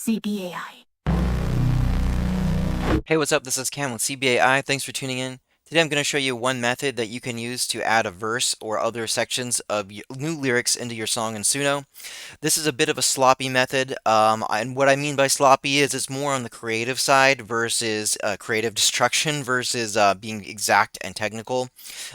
CBAI. Hey, what's up? This is Cam with CBAI. Thanks for tuning in. Today I'm going to show you one method that you can use to add a verse or other sections of new lyrics into your song in Suno. This is a bit of a sloppy method, and what I mean by sloppy is it's more on the creative side versus creative destruction versus being exact and technical.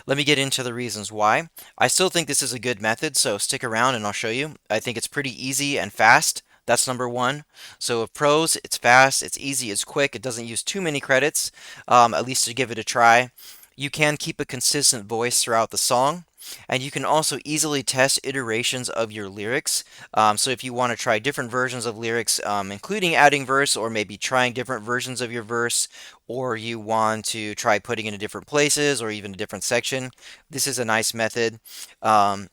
Let me get into the reasons why. I still think this is a good method, so stick around and I'll show you. I think it's pretty easy and fast. That's number one. So with pros, it's fast, it's easy, it's quick, it doesn't use too many credits, at least to give it a try. You can keep a consistent voice throughout the song. And you can also easily test iterations of your lyrics. So if you want to try different versions of lyrics, including adding verse or maybe trying different versions of your verse, or you want to try putting it in different places or even a different section, this is a nice method. Um,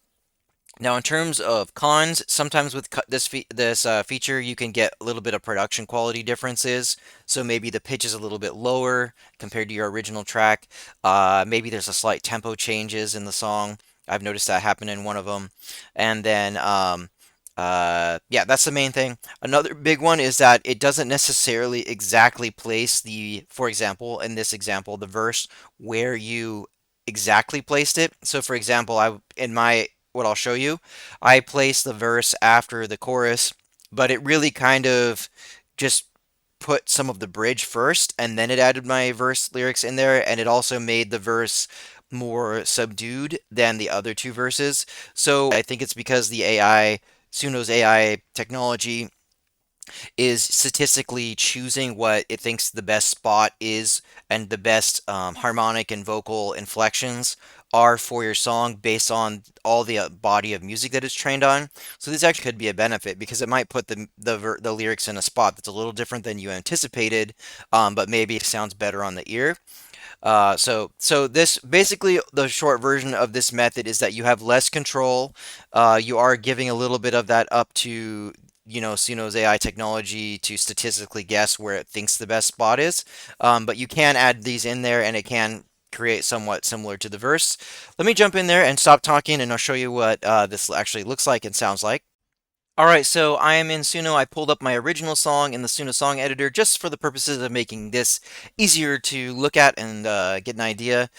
Now, in terms of cons, sometimes with this feature, you can get a little bit of production quality differences. So maybe the pitch is a little bit lower compared to your original track. Maybe there's a slight tempo changes in the song. I've noticed that happen in one of them. And then, yeah, that's the main thing. Another big one is that it doesn't necessarily exactly place for example, in this example, the verse where you exactly placed it. So, for example, in my what I'll show you, I placed the verse after the chorus, but it really kind of just put some of the bridge first, and then it added my verse lyrics in there, and it also made the verse more subdued than the other two verses. So I think it's because Suno's AI technology is statistically choosing what it thinks the best spot is and the best harmonic and vocal inflections are for your song based on all the body of music that it's trained on. So this actually could be a benefit because it might put the lyrics in a spot that's a little different than you anticipated, but maybe it sounds better on the ear. So this basically the short version of this method is that you have less control. You are giving a little bit of that up to, Suno's AI technology to statistically guess where it thinks the best spot is. But you can add these in there and it can create somewhat similar to the verse. Let me jump in there and stop talking and I'll show you what this actually looks like and sounds like. All right, so I am in Suno. I pulled up my original song in the Suno song editor just for the purposes of making this easier to look at and get an idea.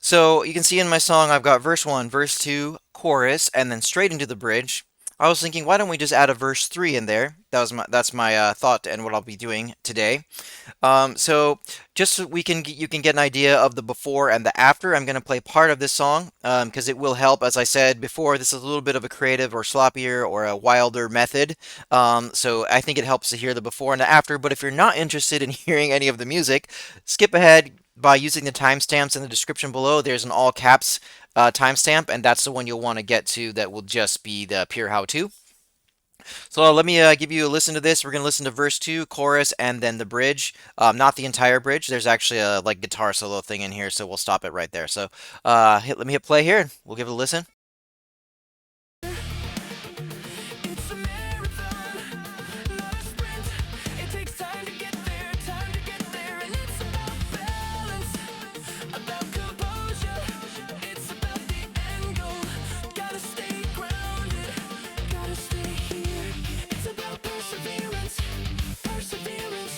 So you can see in my song, I've got verse 1, verse 2, chorus, and then straight into the bridge. I was thinking, why don't we just add a verse 3 in there? That's my thought and what I'll be doing today. So just so you can get an idea of the before and the after, I'm going to play part of this song because it will help. As I said before, this is a little bit of a creative or sloppier or a wilder method. So I think it helps to hear the before and the after. But if you're not interested in hearing any of the music, skip ahead by using the timestamps in the description below. There's an all caps timestamp, and that's the one you'll want to get to that will just be the pure how-to. So let me give you a listen to this. We're going to listen to verse 2, chorus, and then the bridge. Not the entire bridge. There's actually a like guitar solo thing in here, so we'll stop it right there. So let me hit play here, and we'll give it a listen. It's a marathon, not a sprint. It takes time to get there, and it's about balance, about composure. It's about the end goal. Gotta stay grounded, gotta stay here. It's about perseverance, perseverance.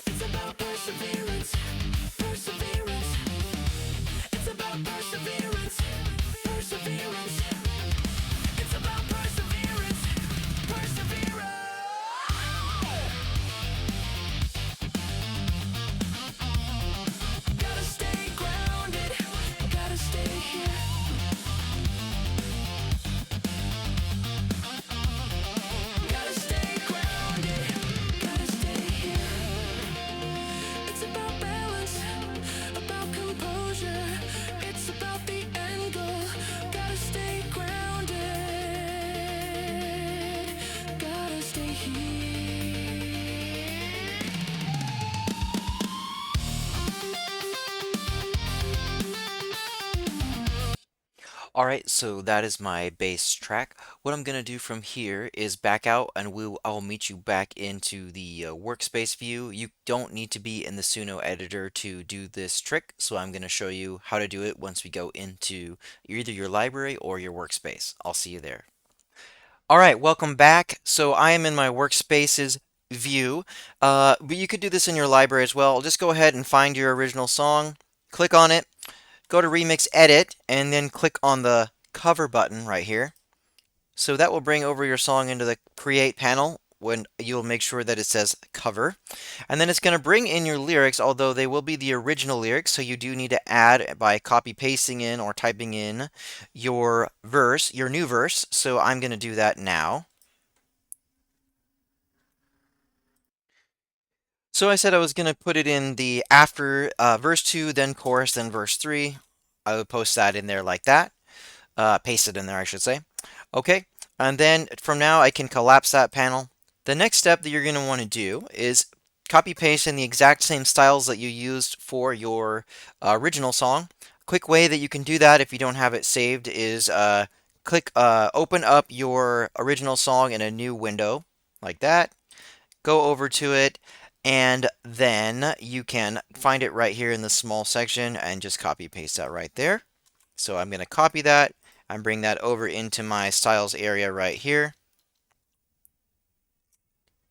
It's about perseverance, perseverance. It's about perseverance, perseverance. It's about perseverance, perseverance. Gotta stay grounded, gotta stay here. Gotta stay grounded, gotta stay here. It's about balance, about composure. It's about the end goal. Gotta stay grounded, gotta stay here. All right, so that is my bass track. What I'm gonna do from here is back out, and I'll meet you back into the workspace view. You don't need to be in the Suno editor to do this trick, so I'm gonna show you how to do it once we go into either your library or your workspace. I'll see you there. All right, welcome back. So I am in my workspaces view, but you could do this in your library as well. Just go ahead and find your original song, click on it, go to Remix Edit, and then click on the cover button right here. So that will bring over your song into the Create panel when you'll make sure that it says cover. And then it's going to bring in your lyrics, although they will be the original lyrics, so you do need to add by copy pasting in or typing in your verse, your new verse. So I'm going to do that now. So I said I was going to put it in the after verse 2, then chorus, then verse 3. I would post that in there like that. Paste it in there, I should say. Okay, and then from now I can collapse that panel. The next step that you're going to want to do is copy paste in the exact same styles that you used for your original song. Quick way that you can do that if you don't have it saved is open up your original song in a new window like that. Go over to it, and then you can find it right here in the small section and just copy paste that right there. So I'm going to copy that and bring that over into my styles area right here.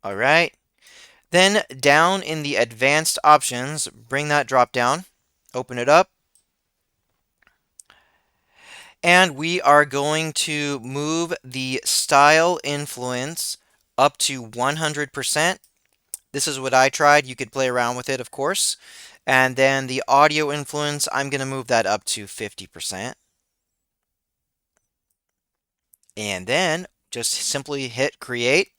All right. Then down in the advanced options, bring that drop down, open it up, and we are going to move the style influence up to 100%. This is what I tried. You could play around with it, of course. And then the audio influence, I'm going to move that up to 50%. And then just simply hit create.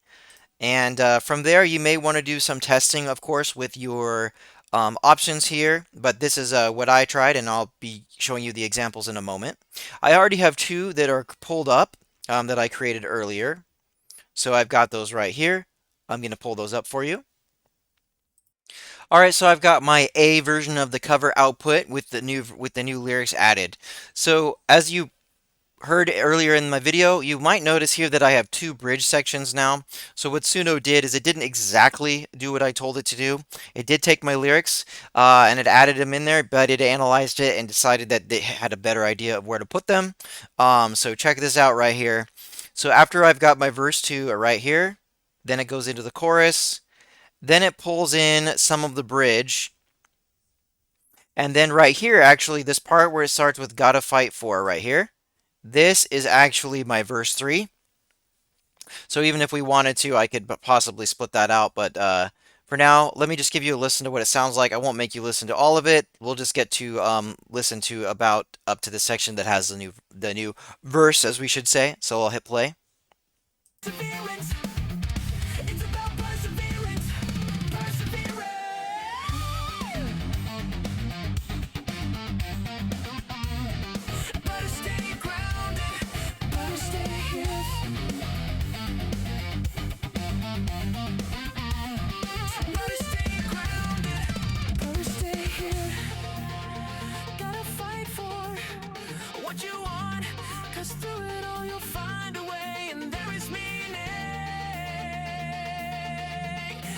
And from there, you may want to do some testing, of course, with your options here. But this is what I tried, and I'll be showing you the examples in a moment. I already have two that are pulled up that I created earlier. So I've got those right here. I'm going to pull those up for you. All right, so I've got my A version of the cover output with the new lyrics added. So as you heard earlier in my video, you might notice here that I have two bridge sections now. So what Suno did is it didn't exactly do what I told it to do. It did take my lyrics and it added them in there, but it analyzed it and decided that they had a better idea of where to put them. So check this out right here. So after I've got my verse 2 right here, then it goes into the chorus. Then it pulls in some of the bridge. And then right here, actually, this part where it starts with gotta fight for right here, this is actually my verse 3. So even if we wanted to, I could possibly split that out. But for now, let me just give you a listen to what it sounds like. I won't make you listen to all of it. We'll just get to listen to about up to the section that has the new verse, as we should say. So I'll hit play. Perseverance. It's about perseverance. Perseverance. Better stay grounded. Better stay here. Better stay grounded. Better stay here. Gotta fight for what you want. 'Cause through it all you'll find a way, and there is meaning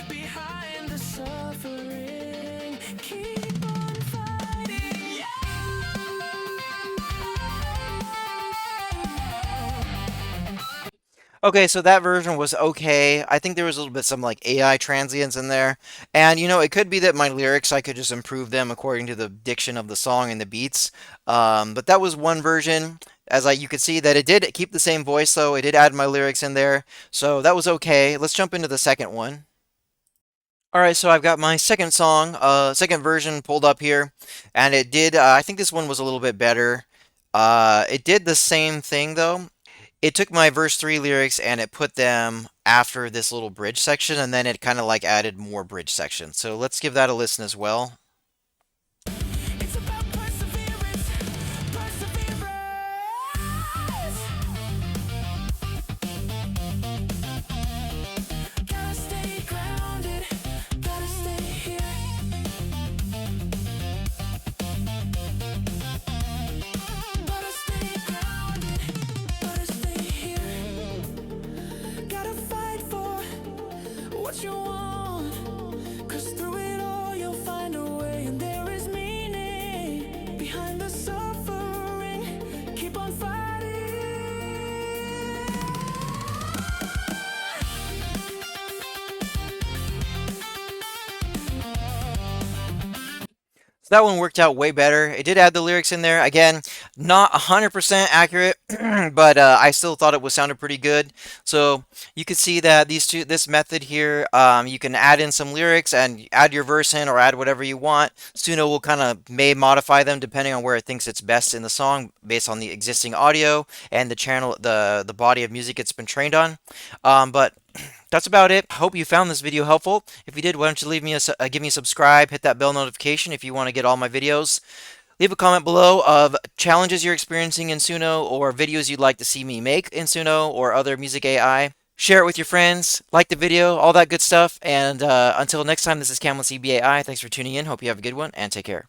behind the suffering. Keep on fighting. Okay, so that version was okay. I think there was a little bit some like AI transients in there. And it could be that my lyrics, I could just improve them according to the diction of the song and the beats. But that was one version. You could see that it did keep the same voice though. It did add my lyrics in there. So that was okay. Let's jump into the second one. All right, so I've got my second song, second version pulled up here, and it did, I think this one was a little bit better. It did the same thing though. It took my verse 3 lyrics and it put them after this little bridge section, and then it kind of like added more bridge sections. So let's give that a listen as well. It's about perseverance. Perseverance. Gotta stay grounded. Gotta stay here. Gotta stay grounded. Gotta stay here. Gotta fight for what you want. 'Cause through it all you'll find a way, and there is meaning behind the suffering. Keep on fighting. So that one worked out way better. It did add the lyrics in there. Again, not 100% accurate, but I still thought it was sounded pretty good. So you can see that this method here, you can add in some lyrics and add your verse in or add whatever you want. Suno will kind of may modify them depending on where it thinks it's best in the song based on the existing audio and the channel, the body of music it's been trained on. But that's about it. Hope you found this video helpful. If you did, why don't you leave me give me a subscribe, hit that bell notification if you want to get all my videos. Leave a comment below of challenges you're experiencing in Suno or videos you'd like to see me make in Suno or other music AI. Share it with your friends, like the video, all that good stuff. And until next time, this is Cam with CBAI. Thanks for tuning in. Hope you have a good one and take care.